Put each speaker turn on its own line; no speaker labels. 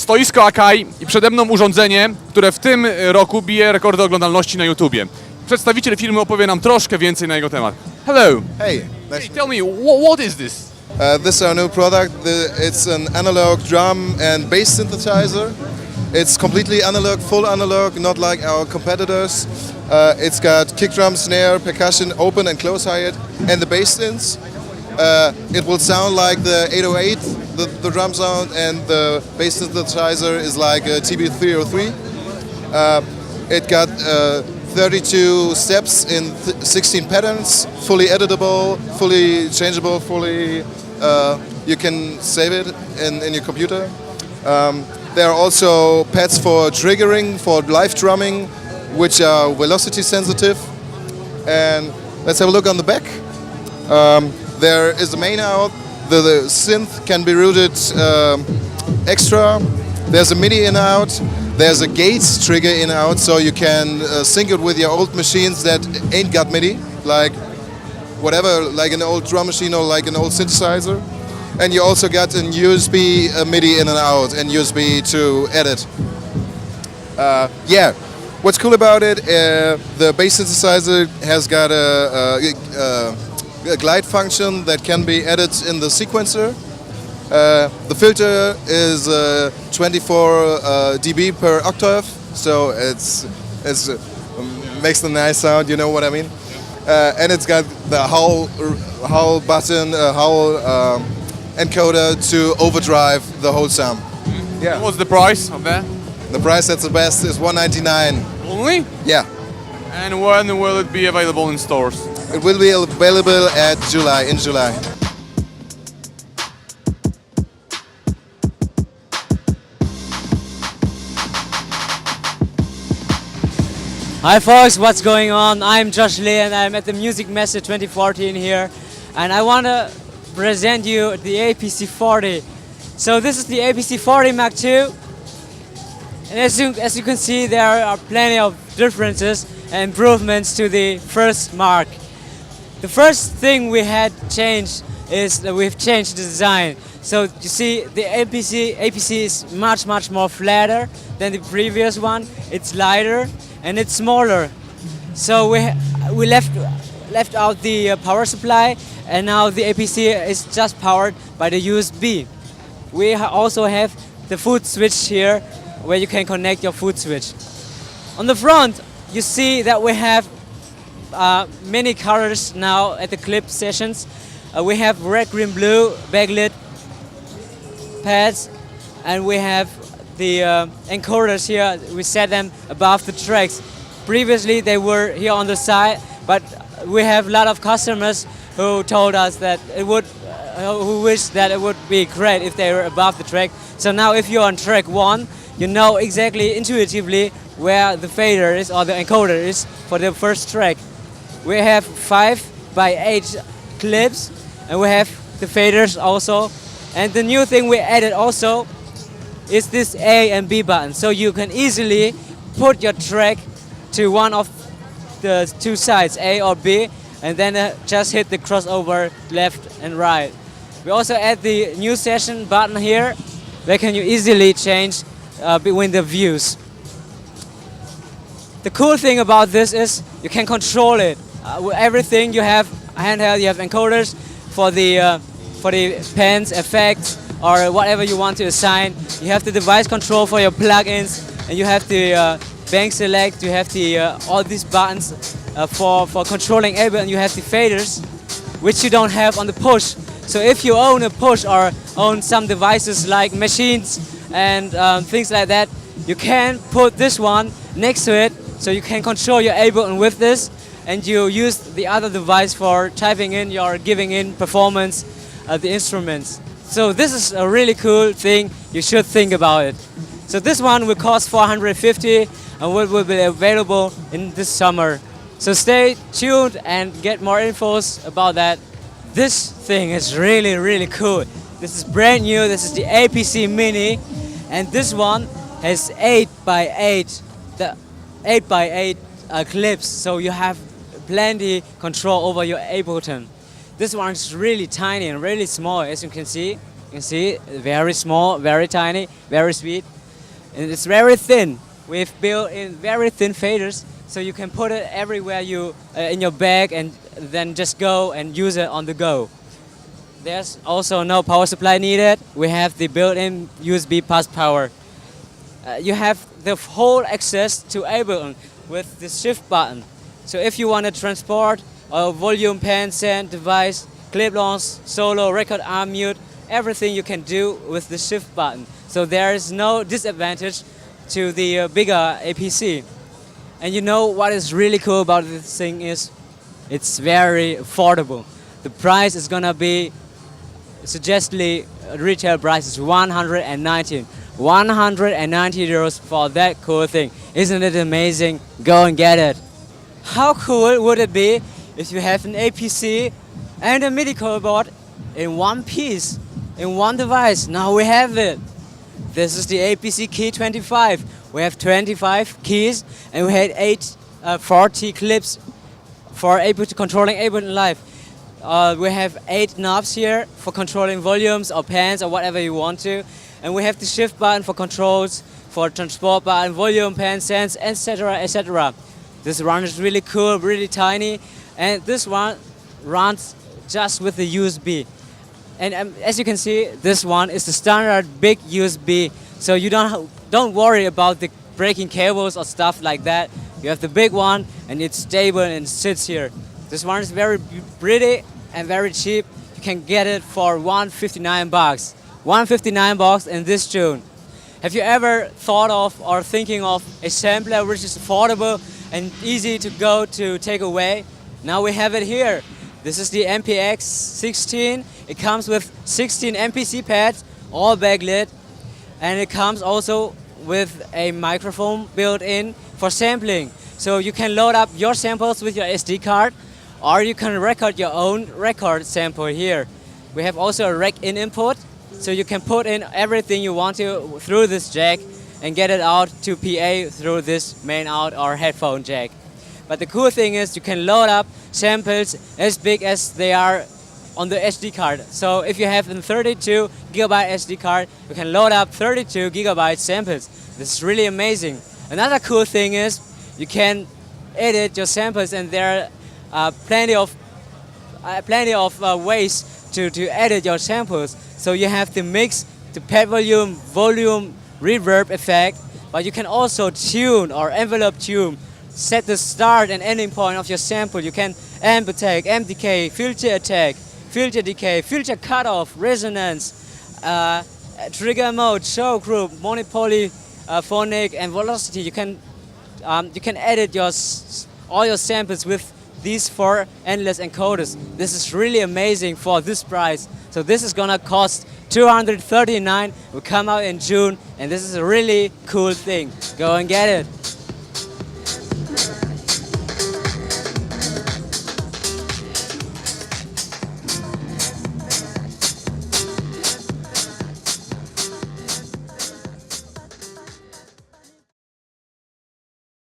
stoisko AKAI i przede mną urządzenie, które w tym roku bije rekordy oglądalności na YouTubie. Przedstawiciel firmy opowie nam troszkę więcej na jego temat. Hello.
Hey,
Hey, tell me, what is this?
this is our new product. It's an analog drum and bass synthesizer. It's completely analog, full analog, not like our competitors. It's got kick drum, snare, percussion, open and close hi-hat, and the bass synths. It will sound like the 808, the drum sound, and the bass synthesizer is like a TB303. It got 32 steps in 16 patterns, fully editable, fully changeable, fully you can save it in your computer. There are also pads for triggering, for live drumming, which are velocity sensitive. And let's have a look on the back. There is the main out. The synth can be routed extra. There's a MIDI in out. There's a gates trigger in out, so you can sync it with your old machines that ain't got MIDI, like whatever, like an old drum machine or like an old synthesizer. And you also got an USB MIDI in and out, and USB to edit. Yeah, what's cool about it, the bass synthesizer has got a glide function that can be added in the sequencer. The filter is 24 dB per octave, so it's makes a nice sound. You know what I mean? And it's got the howl button, howl encoder to overdrive the whole sound.
Yeah. What's the price of that?
The price that's the best is $199.
Only?
Yeah.
And when will it be available in stores?
It will be available in July.
Hi folks, what's going on? I'm Josh Lee and I'm at the MESSE 2014 here, and I want to present you the APC40. So this is the APC40 Mark II, and as you can see, there are plenty of differences and improvements to the first Mark. The first thing we had changed is that we've changed the design. So you see, the APC is much more flatter than the previous one. It's lighter and it's smaller. So we left out the power supply, and now the APC is just powered by the USB. We also have the foot switch here, where you can connect your foot switch. On the front, you see that we have many colors now at the clip sessions. We have red, green, blue backlit pads, and we have the encoders here. We set them above the tracks. Previously they were here on the side, but we have a lot of customers who told us that who wish that it would be great if they were above the track. So now if you're on track 1, you know exactly intuitively where the fader is or the encoder is for the first track. We have 5x8 clips, and we have the faders also. And the new thing we added also is this A and B button, so you can easily put your track to one of the two sides, A or B, and then just hit the crossover left and right. We also add the new session button here, where can you easily change between the views. The cool thing about this is you can control it. With everything you have handheld, you have encoders for the pens, effects, or whatever you want to assign. You have the device control for your plugins, and you have the bank select. You have the all these buttons for controlling everything. And you have the faders, which you don't have on the push. So if you own a push or own some devices like machines and things like that, you can put this one next to it, so you can control your Ableton with this, and you use the other device for typing in or giving in performance the instruments. So this is a really cool thing. You should think about it. So this one will cost $450 and will be available in this summer. So stay tuned and get more infos about that. This thing is really cool. This is brand new. This is the APC Mini, and this one has 8x8 clips, so you have plenty control over your Ableton. This one is really tiny and really small, as you can see. You can see very small, very tiny, very sweet. and it's very thin. We've built in very thin faders, so you can put it everywhere you in your bag and then just go and use it on the go. There's also no power supply needed. We have the built-in USB bus power. You have the whole access to Ableton with the shift button. So if you want to transport a volume, pan, send device, clip launch, solo, record arm mute, everything you can do with the shift button. So there is no disadvantage to the bigger APC. And you know what is really cool about this thing is it's very affordable. The price is gonna be suggestedly retail price is 119 €190 for that cool thing. Isn't it amazing? Go and get it. How cool would it be if you have an APC and a MIDI keyboard in one piece, in one device? Now we have it. This is the APC Key 25. We have 25 keys and we had 40 clips for controlling Ableton Live. We have 8 knobs here for controlling volumes or pans or whatever you want to. And we have the shift button for controls, for transport button, volume, pan, sense, etc., etc. This one is really cool, really tiny, and this one runs just with the USB. And as you can see, this one is the standard big USB, so you don't worry about the breaking cables or stuff like that. You have the big one, and it's stable and sits here. This one is very pretty and very cheap. You can get it for $159. $159 in this June. Have you ever thought of or thinking of a sampler which is affordable and easy to go to take away? Now we have it here. This is the MPX 16. It comes with 16 MPC pads, all backlit, and it comes also with a microphone built in for sampling. So you can load up your samples with your SD card, or you can record your own record sample here. We have also a rack-in input, so you can put in everything you want to through this jack and get it out to PA through this main out or headphone jack. But the cool thing is you can load up samples as big as they are on the SD card. So if you have a 32 gigabyte SD card, you can load up 32 gigabyte samples. This is really amazing. Another cool thing is you can edit your samples, and there are plenty of ways to edit your samples. So you have the mix, the pad volume, reverb effect, but you can also tune or envelope tune, set the start and ending point of your sample. You can amp attack, amp decay, filter attack, filter decay, filter cutoff, resonance, trigger mode, show group, monopolyphonic, and velocity. You can edit all your samples with these 4 endless encoders. This is really amazing for this price. So this is gonna cost $239. Will come out in June, and this is a really cool thing. Go and get it.